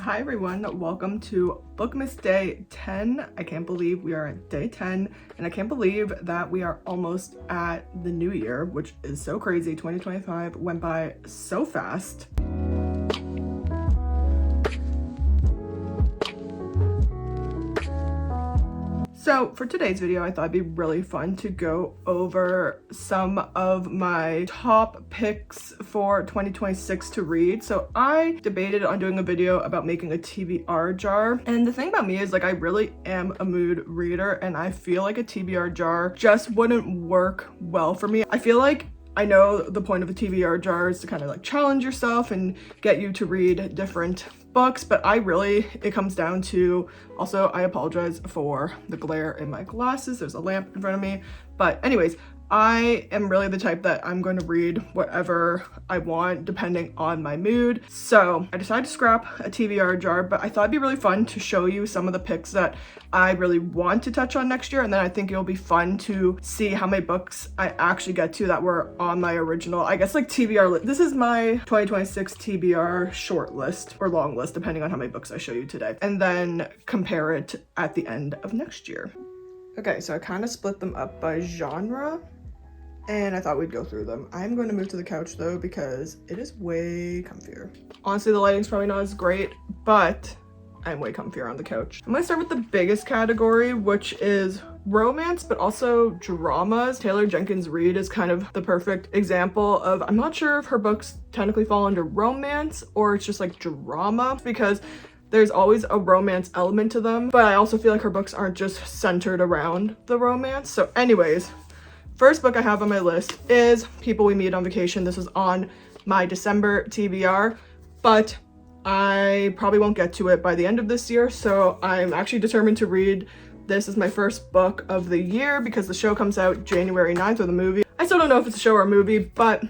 Hi everyone, welcome to Bookmas Day 10. I can't believe we are at day 10, and I can't believe that we are almost at the new year, which is so crazy. 2025 went by so fast. So for today's video, I thought it'd be really fun to go over some of my top picks for 2026 to read. So I debated on doing a video about making a TBR jar. And the thing about me is, like, I really am a mood reader, and I feel like a TBR jar just wouldn't work well for me. I feel like I know the point of a TBR jar is to kind of like challenge yourself and get you to read different books, but it comes down to, also I apologize for the glare in my glasses, there's a lamp in front of me, but anyways, I am really the type that I'm going to read whatever I want depending on my mood. So I decided to scrap a TBR jar, but I thought it'd be really fun to show you some of the picks that I really want to touch on next year, and then I think it'll be fun to see how many books I actually get to that were on my original, I guess, like TBR list. This is my 2026 TBR short list or long list, depending on how many books I show you today, and then compare it at the end of next year. Okay, so I kind of split them up by genre, and I thought we'd go through them. I'm going to move to the couch though because it is way comfier. Honestly, the lighting's probably not as great, but I'm way comfier on the couch. I'm gonna start with the biggest category, which is romance, but also dramas. Taylor Jenkins Reid is kind of the perfect example of, I'm not sure if her books technically fall under romance or it's just like drama, because there's always a romance element to them, but I also feel like her books aren't just centered around the romance. So anyways, first book I have on my list is People We Meet on Vacation. This is on my December TBR, but I probably won't get to it by the end of this year, so I'm actually determined to read this as my first book of the year because the show comes out January 9th, or the movie. I still don't know if it's a show or a movie, but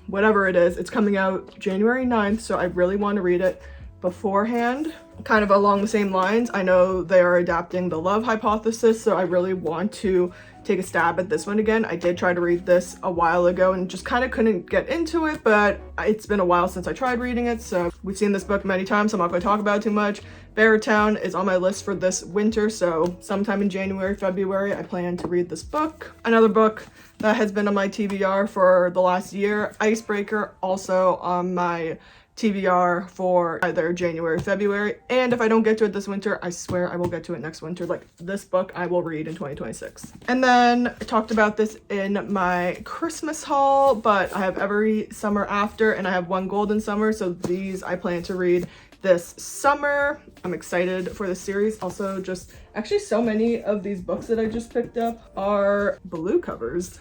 whatever it is, it's coming out January 9th, so I really want to read it beforehand. Kind of along the same lines, I know they are adapting The Love Hypothesis, so I really want to take a stab at this one again. I did try to read this a while ago and just kind of couldn't get into it, but it's been a while since I tried reading it, so we've seen this book many times, so I'm not going to talk about it too much. Beartown is on my list for this winter, so sometime in January, February, I plan to read this book. Another book that has been on my TBR for the last year, Icebreaker, also on my TBR for either January, February, and if I don't get to it this winter, I swear I will get to it next winter. Like, this book I will read in 2026. And then I talked about this in my Christmas haul, but I have Every Summer After and I have One Golden Summer, so these I plan to read this summer. I'm excited for the series. Also, just actually so many of these books that I just picked up are blue covers.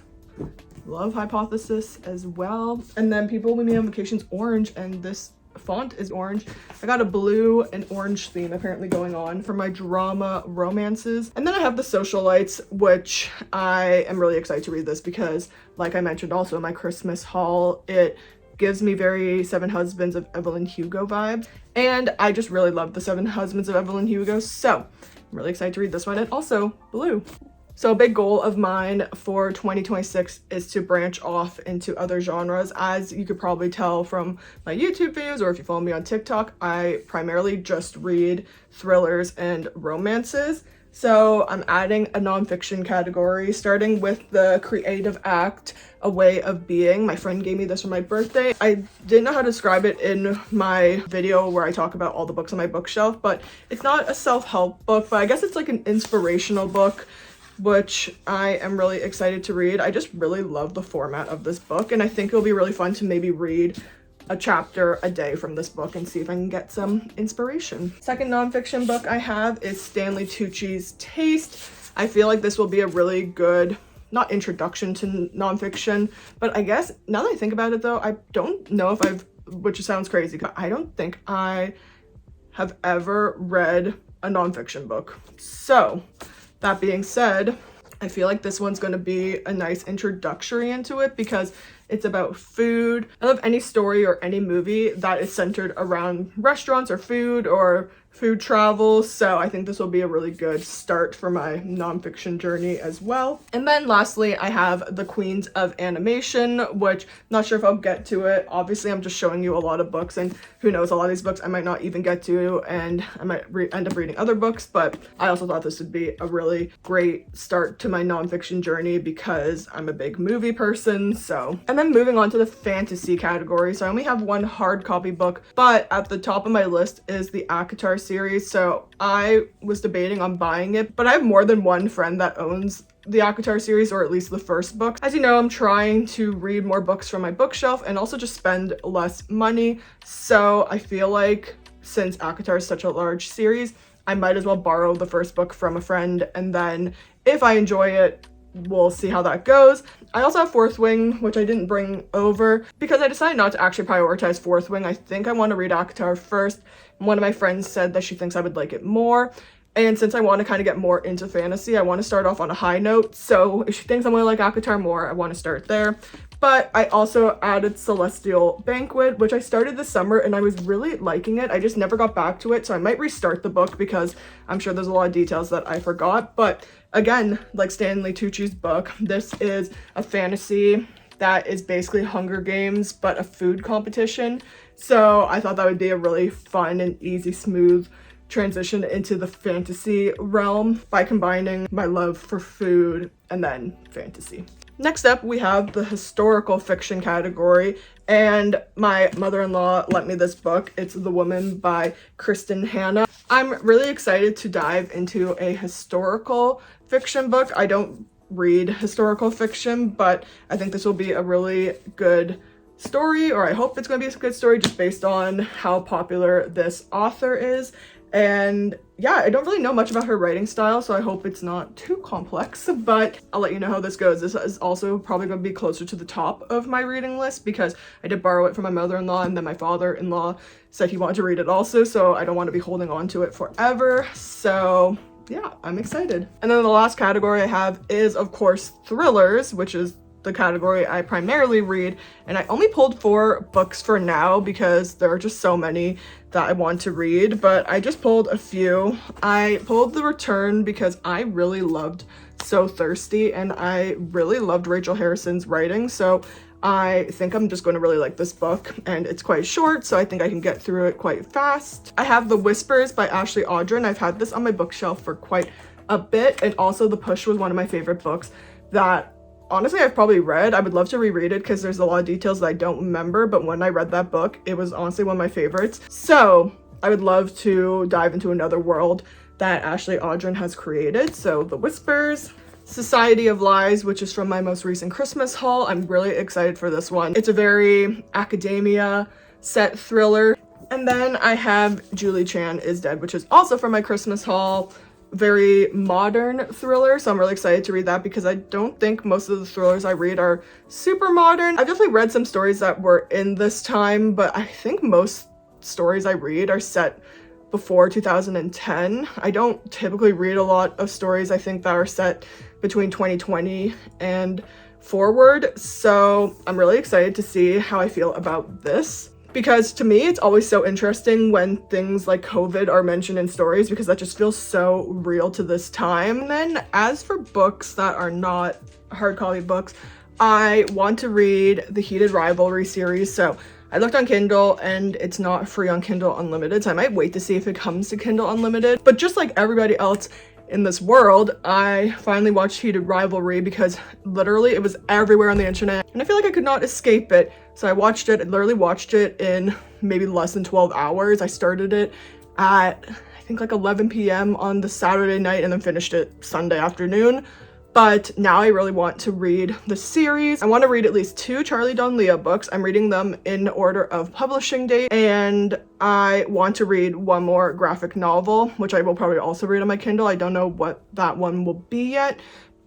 Love Hypothesis as well, and then People We Meet on Vacation's orange, and this font is orange. I got a blue and orange theme apparently going on for my drama romances. And then I have The Socialites, which I am really excited to read this because, like I mentioned also in my Christmas haul, it gives me very Seven Husbands of Evelyn Hugo vibes, and I just really love the Seven Husbands of Evelyn Hugo, so I'm really excited to read this one, and also blue. So a big goal of mine for 2026 is to branch off into other genres. As you could probably tell from my YouTube videos, or if you follow me on TikTok, I primarily just read thrillers and romances. So I'm adding a nonfiction category, starting with the creative act, A Way of Being. My friend gave me this for my birthday. I didn't know how to describe it in my video where I talk about all the books on my bookshelf, but it's not a self-help book, but I guess it's like an inspirational book, which I am really excited to read. I just really love the format of this book, and I think it'll be really fun to maybe read a chapter a day from this book and see if I can get some inspiration. Second nonfiction book I have is Stanley Tucci's Taste. I feel like this will be a really good, not introduction to nonfiction, but I guess now that I think about it though, I don't know if which sounds crazy, but I don't think I have ever read a nonfiction book. So that being said, I feel like this one's going to be a nice introductory into it because It's about food. I love any story or any movie that is centered around restaurants or food travel, so I think this will be a really good start for my nonfiction journey as well. And then lastly, I have The Queens of Animation, which I'm not sure if I'll get to it. Obviously, I'm just showing you a lot of books, and who knows, a lot of these books I might not even get to, and I might end up reading other books, but I also thought this would be a really great start to my nonfiction journey because I'm a big movie person, so. And then moving on to the fantasy category, so I only have one hard copy book, but at the top of my list is the ACOTAR series. So I was debating on buying it, but I have more than one friend that owns the ACOTAR series, or at least the first book. As you know, I'm trying to read more books from my bookshelf and also just spend less money. So I feel like since ACOTAR is such a large series, I might as well borrow the first book from a friend, and then if I enjoy it, we'll see how that goes. I also have Fourth Wing, which I didn't bring over because I decided not to actually prioritize Fourth Wing. I think I want to read ACOTAR first. One of my friends said that she thinks I would like it more. And since I want to kind of get more into fantasy, I want to start off on a high note. So if she thinks I'm going to like ACOTAR more, I want to start there. But I also added Celestial Banquet, which I started this summer and I was really liking it. I just never got back to it. So I might restart the book because I'm sure there's a lot of details that I forgot. But again, like Stanley Tucci's book, this is a fantasy that is basically Hunger Games, but a food competition. So I thought that would be a really fun and easy, smooth transition into the fantasy realm by combining my love for food and then fantasy. Next up, we have the historical fiction category, and my mother-in-law lent me this book. It's The Woman by Kristen Hanna. I'm really excited to dive into a historical fiction book. I don't read historical fiction, but I think this will be a really good story, or I hope it's going to be a good story just based on how popular this author is. And yeah, I don't really know much about her writing style, so I hope it's not too complex, but I'll let you know how this goes. This is also probably going to be closer to the top of my reading list because I did borrow it from my mother-in-law, and then my father-in-law said he wanted to read it also, so I don't want to be holding on to it forever. So yeah, I'm excited. And then the last category I have is, of course, thrillers, which is the category I primarily read, and I only pulled 4 books for now because there are just so many that I want to read, but I just pulled a few. I pulled The Return because I really loved So Thirsty, and I really loved Rachel Harrison's writing, so I think I'm just going to really like this book, and it's quite short, so I think I can get through it quite fast. I have The Whispers by Ashley Audren. I've had this on my bookshelf for quite a bit, and also The Push was one of my favorite books that honestly I've probably read. I would love to reread it because there's a lot of details that I don't remember, but when I read that book, it was honestly one of my favorites. So I would love to dive into another world that Ashley Audren has created. So The Whispers. Society of Lies, which is from my most recent Christmas haul. I'm really excited for this one. It's a very academia set thriller. And then I have Julie Chan is Dead, which is also from my Christmas haul. Very modern thriller, so I'm really excited to read that because I don't think most of the thrillers I read are super modern. I've definitely read some stories that were in this time, but I think most stories I read are set before 2010. I don't typically read a lot of stories I think that are set between 2020 and forward, so I'm really excited to see how I feel about this. Because to me, it's always so interesting when things like COVID are mentioned in stories because that just feels so real to this time. And then as for books that are not hard copy books, I want to read the Heated Rivalry series. So I looked on Kindle and it's not free on Kindle Unlimited, so I might wait to see if it comes to Kindle Unlimited. But just like everybody else in this world, I finally watched Heated Rivalry because literally it was everywhere on the internet and I feel like I could not escape it. So I watched it, I literally watched it in maybe less than 12 hours. I started it at I think like 11 p.m. on the Saturday night and then finished it Sunday afternoon. But now I really want to read the series. I want to read at least 2 Charlie Donlea books. I'm reading them in order of publishing date, and I want to read one more graphic novel, which I will probably also read on my Kindle. I don't know what that one will be yet,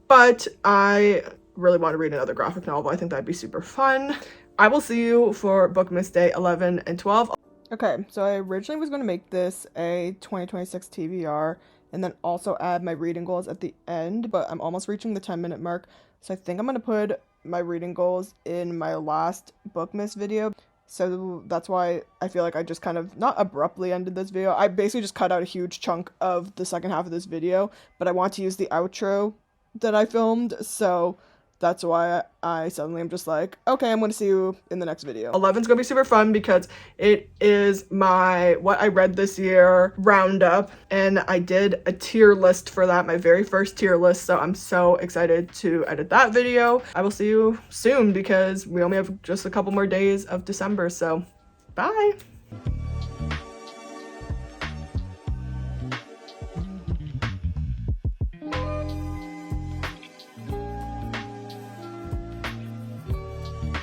but I really want to read another graphic novel. I think that'd be super fun. I will see you for Bookmas Day 11 and 12. Okay, so I originally was going to make this a 2026 TBR and then also add my reading goals at the end, but I'm almost reaching the 10-minute mark, so I think I'm going to put my reading goals in my last Bookmas video. So that's why I feel like I just kind of not abruptly ended this video. I basically just cut out a huge chunk of the second half of this video, but I want to use the outro that I filmed, so that's why I suddenly am just like, okay, I'm going to see you in the next video. 11's going to be super fun because it is my what I read this year roundup, and I did a tier list for that, my very first tier list, so I'm so excited to edit that video. I will see you soon because we only have just a couple more days of December, so bye!